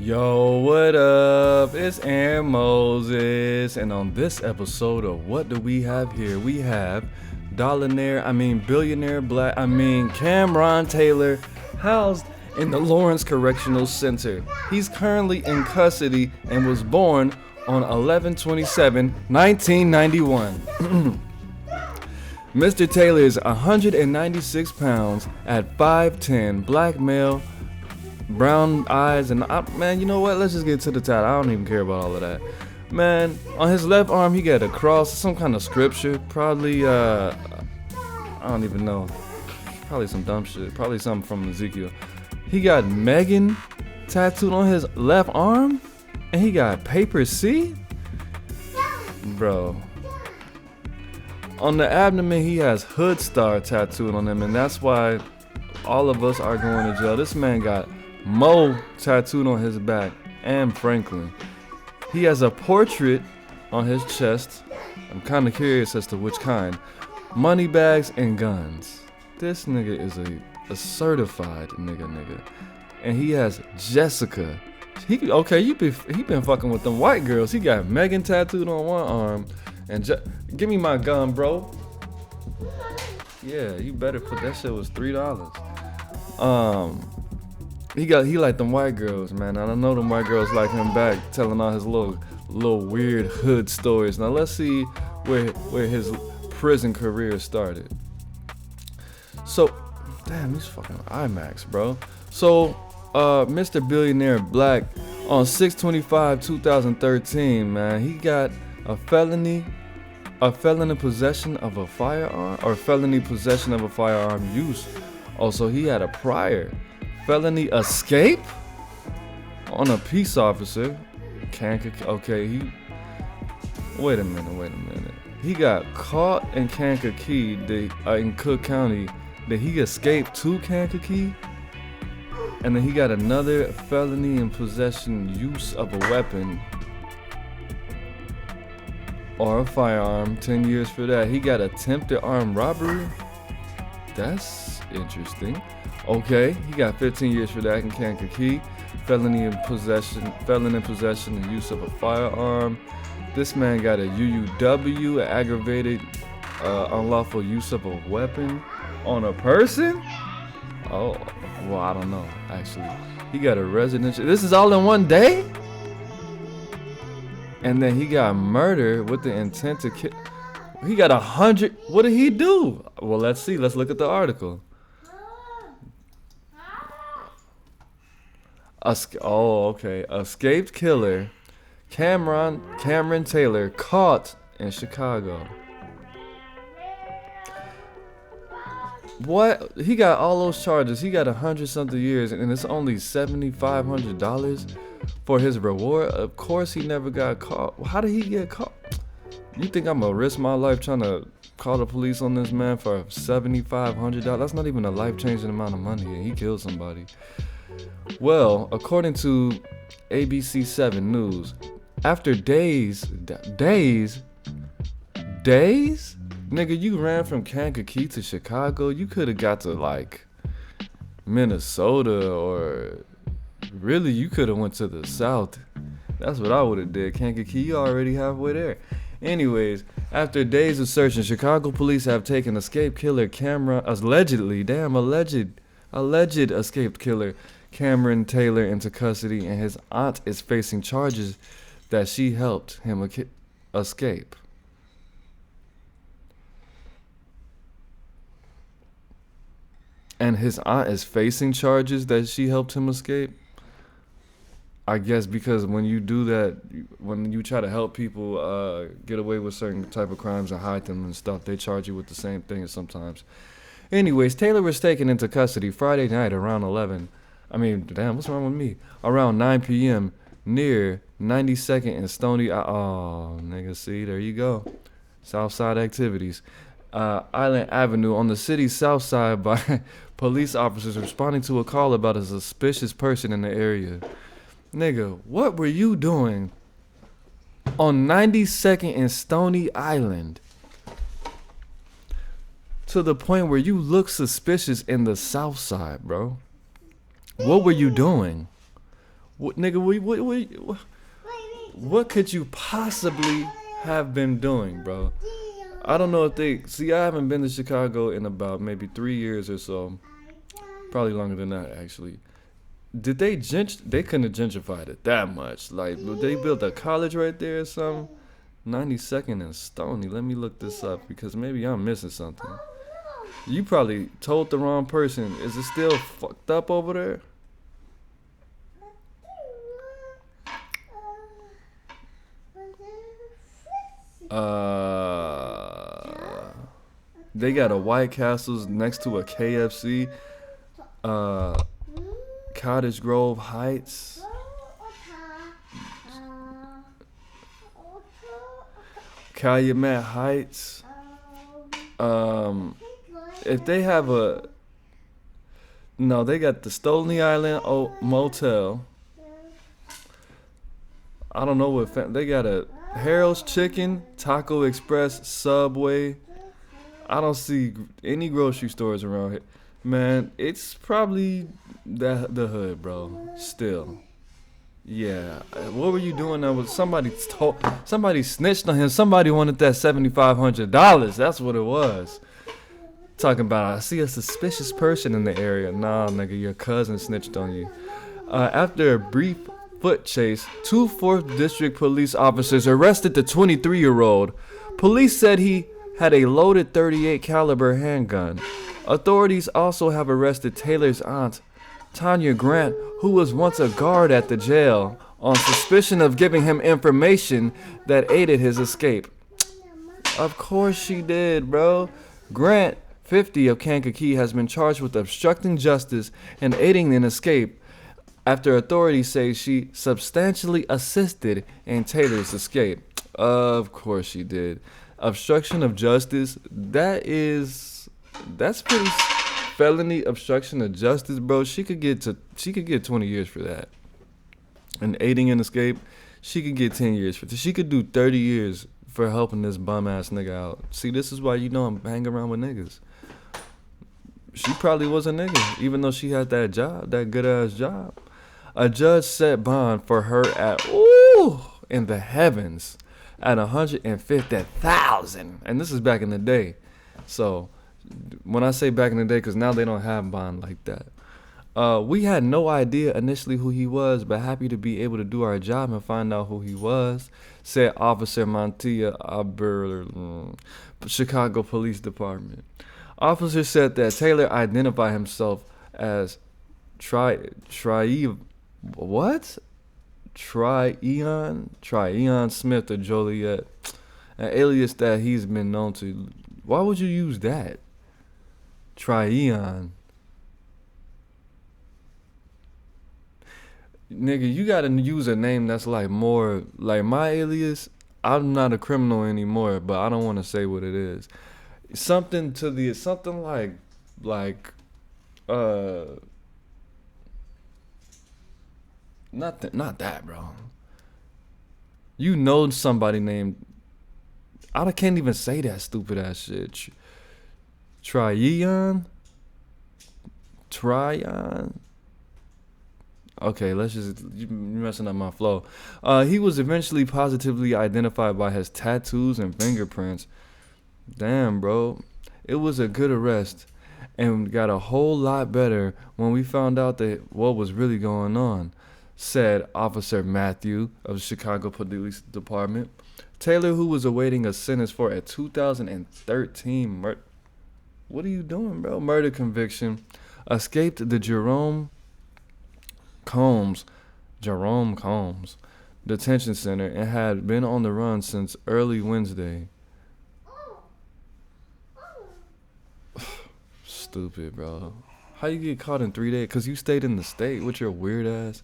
Yo, what up? It's Aaron Moses, and on this episode of What Do We Have Here? We have billionaire black, Kamron Taylor, housed in the Lawrence Correctional Center. He's currently in custody and was born on 11/27/1991. Mr. Taylor is 196 pounds at 5'10", black male, brown eyes, and man, you know what? Let's just get to the title. I don't even care about all of that. Man, on his left arm, he got a cross, some kind of scripture, probably, I don't even know. Probably some dumb shit, probably something from Ezekiel. He got Megan tattooed on his left arm, and he got paper C? Bro. On the abdomen, he has Hood Star tattooed on him, and that's why all of us are going to jail. This man got Mo tattooed on his back and Franklin. He has a portrait on his chest. I'm kind of curious as to which kind. Money bags and guns. This nigga is a certified nigga. And he has Jessica. He been fucking with them white girls. He got Megan tattooed on one arm. And give me my gun, bro. Yeah, you better put that shit was $3. He like them white girls, man. And I know them white girls like him back, telling all his little weird hood stories. Now let's see where his prison career started. So, damn, these fucking IMAX, bro. So, Mr. Billionaire Black on 6/25/2013, man, he got a felon in possession of a firearm, or felony possession of a firearm use. Also, he had a prior felony escape on a peace officer. Kankakee. Okay, wait a minute. He got caught in Kankakee, in Cook County. Did he escape to Kankakee? And then he got another felony in possession use of a weapon or a firearm, 10 years for that. He got attempted armed robbery. That's interesting. Okay, he got 15 years for that in Kankakee. Felon in possession and use of a firearm. This man got a UUW, aggravated unlawful use of a weapon on a person. Oh, well, I don't know, actually. He got a residential. This is all in one day? And then he got murder with the intent to kill. He got 100. What did he do? Well, let's see. Let's look at the article. Okay. Escaped killer Kamron Taylor caught in Chicago. What? He got all those charges. He got 100-something years, and it's only $7,500 for his reward. Of course, he never got caught. How did he get caught? You think I'm gonna risk my life trying to call the police on this man for $7,500? That's not even a life-changing amount of money, and he killed somebody. Well, according to ABC 7 News, after days, nigga, you ran from Kankakee to Chicago. You could have got to like Minnesota, or really you could have went to the south. That's what I would have did. Kankakee, you already halfway there. Anyways, after days of searching, Chicago police have taken escaped killer alleged escaped killer Kamron Taylor into custody, and his aunt is facing charges that she helped him escape. And his aunt is facing charges that she helped him escape? I guess because when you do that, when you try to help people get away with certain type of crimes and hide them and stuff, they charge you with the same thing sometimes. Anyways, Taylor was taken into custody Friday night around around 9 p.m. near 92nd and Stony. Oh, nigga, see, there you go. Southside activities. Island Avenue on the city's south side by police officers responding to a call about a suspicious person in the area. Nigga, what were you doing on 92nd and Stony Island to the point where you look suspicious in the south side, bro? What were you doing? What, nigga, what could you possibly have been doing, bro? I don't know if they... See, I haven't been to Chicago in about maybe 3 years or so. Probably longer than that, actually. Did they They couldn't have gentrified it that much. Like, they built a college right there or something? 92nd and Stony. Let me look this up because maybe I'm missing something. You probably told the wrong person. Is it still fucked up over there? They got a White Castles next to a KFC. Cottage Grove Heights. Calumet Heights. If they have a... No, they got the Stolney Island Motel. I don't know what... They got a Harold's Chicken, Taco Express, Subway. I don't see any grocery stores around here. Man, it's probably the hood, bro. Still. Yeah. What were you doing there? Somebody snitched on him. Somebody wanted that $7,500. That's what it was. Talking about, I see a suspicious person in the area. Nah, nigga, your cousin snitched on you. After a brief foot chase, 2 4th District police officers arrested the 23-year-old. Police said he had a loaded .38 caliber handgun. Authorities also have arrested Taylor's aunt, Tanya Grant, who was once a guard at the jail, on suspicion of giving him information that aided his escape. Of course she did, bro. Grant, 50, of Kankakee, has been charged with obstructing justice and aiding an escape after authorities say she substantially assisted in Taylor's escape. Of course she did. Obstruction of justice, that's pretty felony obstruction of justice, bro. She could get 20 years for that. And aiding an escape, she could get 10 years for that. She could do 30 years for helping this bum ass nigga out. See, this is why you know I'm hanging around with niggas. She probably was a nigga, even though she had that job, that good ass job. A judge set bond for her at in the heavens at $150,000, and this is back in the day. So when I say back in the day, because now they don't have bond like that. We had no idea initially who he was, but happy to be able to do our job and find out who he was, said Officer Montia Aber, Chicago Police Department. Officer said that Taylor identified himself as Tryon Smith of Joliet, an alias that he's been known to. Why would you use that? Tryon. Nigga, you gotta use a name that's like more like my alias. I'm not a criminal anymore, but I don't want to say what it is. Something like not that, bro. You know somebody named, I can't even say that stupid ass shit. Tryon. Okay, you're messing up my flow. He was eventually positively identified by his tattoos and fingerprints. Damn, bro. It was a good arrest and got a whole lot better when we found out that what was really going on, said Officer Matthew of the Chicago Police Department. Taylor, who was awaiting a sentence for a 2013 what are you doing, bro? Murder conviction, escaped the Jerome Combs detention center and had been on the run since early Wednesday. Stupid, bro. How you get caught in 3 days? Because you stayed in the state with your weird ass.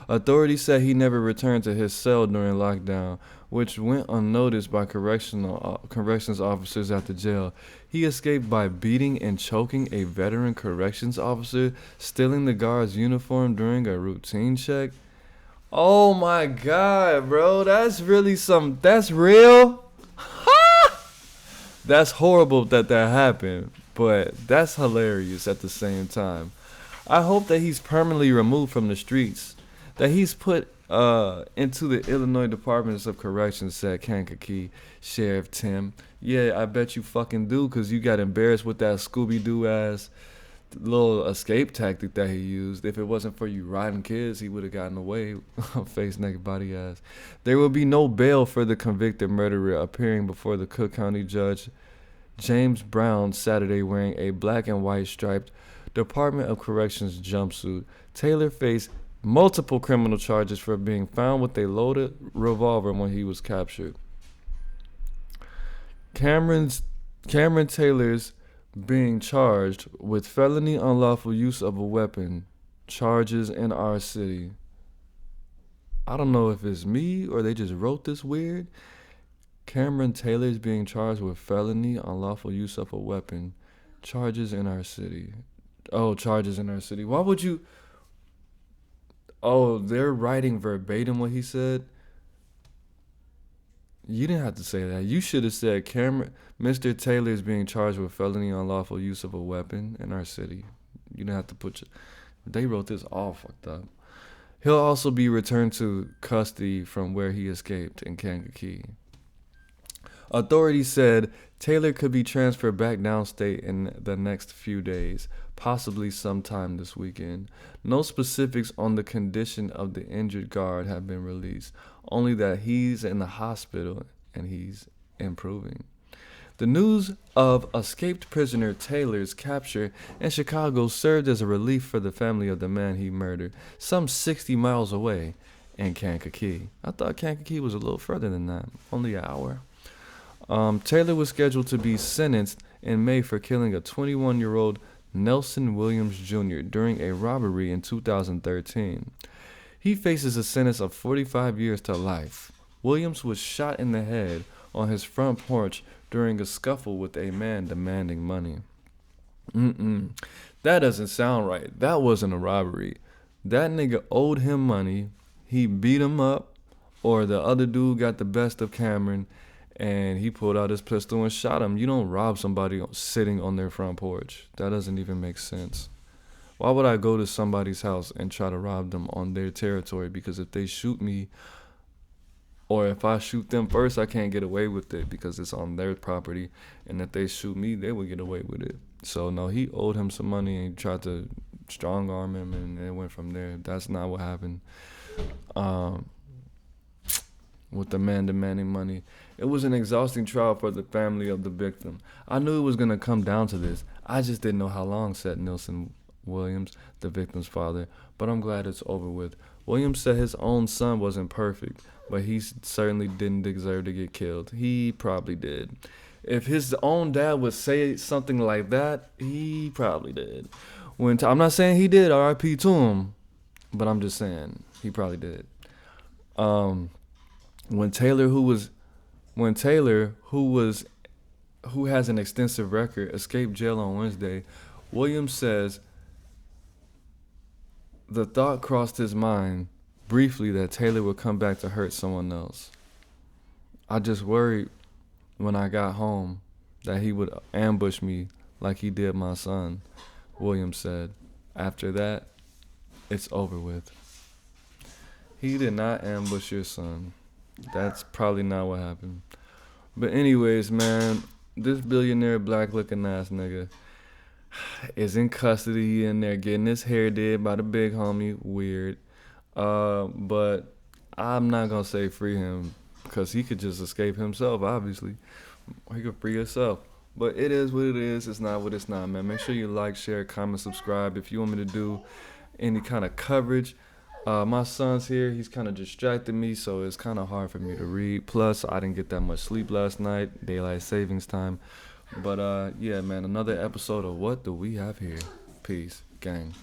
Authorities said he never returned to his cell during lockdown, which went unnoticed by corrections officers at the jail. He escaped by beating and choking a veteran corrections officer, stealing the guard's uniform during a routine check. Oh my God, bro. That's really that's real? That's horrible that happened, but that's hilarious at the same time. I hope that he's permanently removed from the streets. that he's put into the Illinois Departments of Corrections, said Kankakee Sheriff Tim. Yeah, I bet you fucking do, because you got embarrassed with that Scooby-Doo ass little escape tactic that he used. If it wasn't for you riding kids, he would have gotten away. Face naked body ass. There will be no bail for the convicted murderer appearing before the Cook County Judge James Brown Saturday wearing a black and white striped Department of Corrections jumpsuit. Taylor faced multiple criminal charges for being found with a loaded revolver when he was captured. Cameron Taylor's being charged with felony unlawful use of a weapon charges in our city. I don't know if it's me or they just wrote this weird. Cameron Taylor is being charged with felony unlawful use of a weapon charges in our city. Oh, charges in our city. Why would you? Oh, they're writing verbatim what he said. You didn't have to say that. You should have said Mr. Taylor is being charged with felony unlawful use of a weapon in our city. You didn't have to put. They wrote this all fucked up. He'll also be returned to custody from where he escaped in Kankakee. Authorities said Taylor could be transferred back downstate in the next few days, possibly sometime this weekend. No specifics on the condition of the injured guard have been released, only that he's in the hospital and he's improving. The news of escaped prisoner Taylor's capture in Chicago served as a relief for the family of the man he murdered, some 60 miles away in Kankakee. I thought Kankakee was a little further than that, only an hour. Taylor was scheduled to be sentenced in May for killing a 21-year-old Nelson Williams Jr. during a robbery in 2013. He faces a sentence of 45 years to life. Williams was shot in the head on his front porch during a scuffle with a man demanding money. That doesn't sound right. That wasn't a robbery. That nigga owed him money. He beat him up, or the other dude got the best of Kamron, and he pulled out his pistol and shot him. You don't rob somebody sitting on their front porch. That doesn't even make sense. Why would I go to somebody's house and try to rob them on their territory? Because if they shoot me, or if I shoot them first, I can't get away with it because it's on their property. And if they shoot me, they would get away with it. So, no, he owed him some money and he tried to strong arm him, and it went from there. That's not what happened. With the man demanding money. It was an exhausting trial for the family of the victim. I knew it was going to come down to this. I just didn't know how long, said Nelson Williams, the victim's father, but I'm glad it's over with. Williams said his own son wasn't perfect, but he certainly didn't deserve to get killed. He probably did. If his own dad would say something like that, he probably did. I'm not saying he did, R.I.P. to him, but I'm just saying he probably did. When Taylor, who has an extensive record, escaped jail on Wednesday, Williams says the thought crossed his mind briefly that Taylor would come back to hurt someone else. I just worried when I got home that he would ambush me like he did my son, Williams said. After that, it's over with. He did not ambush your son. That's probably not what happened. But anyways, man, this billionaire black looking ass nigga is in custody. He in there getting his hair did by the big homie. Weird. But I'm not gonna say free him, because he could just escape himself, obviously. He could free himself. But it is what it is. It's not what it's not, man. Make sure you like, share, comment, subscribe. If you want me to do any kind of coverage, my son's here. He's kind of distracted me, so it's kind of hard for me to read. Plus, I didn't get that much sleep last night, daylight savings time. But yeah, man, another episode of What Do We Have Here? Peace, gang.